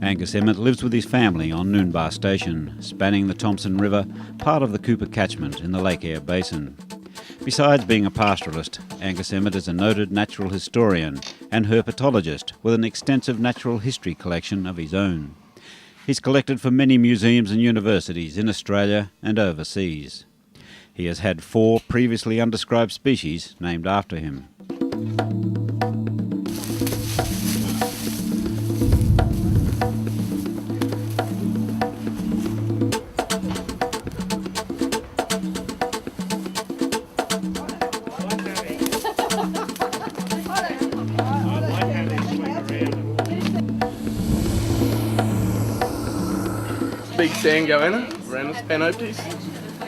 Angus Emmott lives with his family on Noonbar Station, spanning the Thompson River, part of the Cooper catchment in the Lake Eyre Basin. Besides being a pastoralist, Angus Emmott is a noted natural historian and herpetologist with an extensive natural history collection of his own. He's collected for many museums and universities in Australia and overseas. He has had 4 previously undescribed species named after him. Big sand goanna, Ranus panoptes.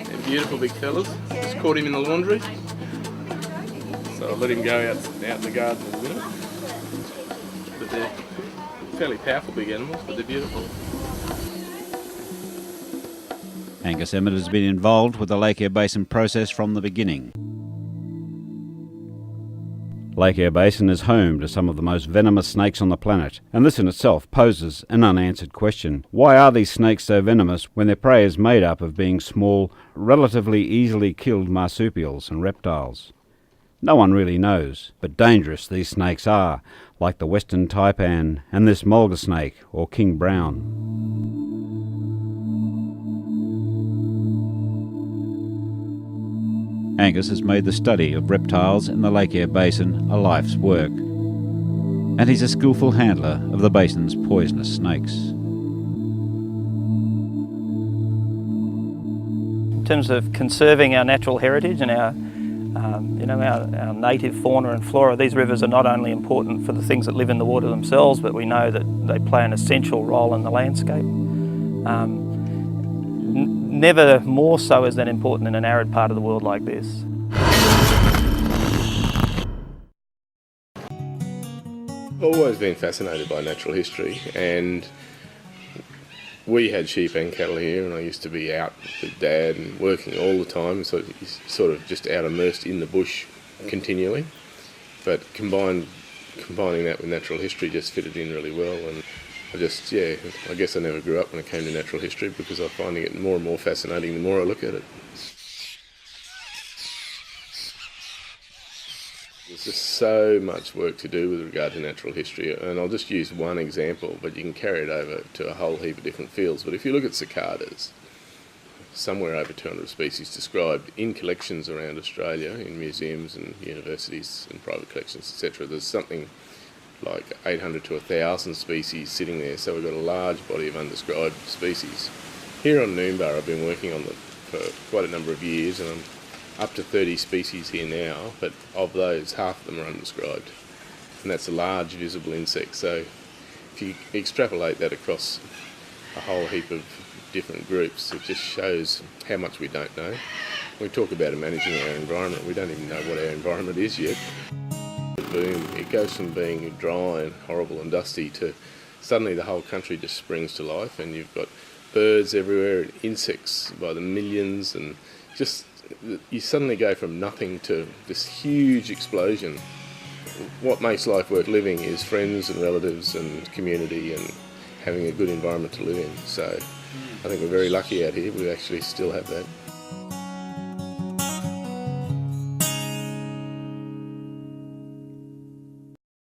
They're beautiful big fellas. Just caught him in the laundry. So I'll let him go out in the garden in a minute. But they're fairly powerful big animals, but they're beautiful. Angus Emmott has been involved with the Lake Eyre Basin process from the beginning. Lake Eyre Basin is home to some of the most venomous snakes on the planet, and this in itself poses an unanswered question. Why are these snakes so venomous when their prey is made up of being small, relatively easily killed marsupials and reptiles? No one really knows, but dangerous these snakes are, like the western taipan and this mulga snake or king brown. Angus has made the study of reptiles in the Lake Eyre Basin a life's work, and he's a skillful handler of the basin's poisonous snakes. In terms of conserving our natural heritage and our native fauna and flora, these rivers are not only important for the things that live in the water themselves, but we know that they play an essential role in the landscape. Never more so is that important in an arid part of the world like this. I've always been fascinated by natural history, and we had sheep and cattle here, and I used to be out with Dad and working all the time, so he's sort of just out immersed in the bush continually. But combining that with natural history just fitted in really well, and I guess I never grew up when it came to natural history because I'm finding it more and more fascinating the more I look at it. There's just so much work to do with regard to natural history, and I'll just use one example, but you can carry it over to a whole heap of different fields. But if you look at cicadas, somewhere over 200 species described in collections around Australia, in museums and universities and private collections, etc. There's something like 800 to 1,000 species sitting there, so we've got a large body of undescribed species. Here on Noonbar I've been working on them for quite a number of years, and I'm up to 30 species here now, but of those, half of them are undescribed. And that's a large visible insect, so if you extrapolate that across a whole heap of different groups, it just shows how much we don't know. We talk about managing our environment, we don't even know what our environment is yet. Boom, it goes from being dry and horrible and dusty to suddenly the whole country just springs to life, and you've got birds everywhere and insects by the millions, and just you suddenly go from nothing to this huge explosion. What makes life worth living is friends and relatives and community and having a good environment to live in. So I think we're very lucky out here, we actually still have that.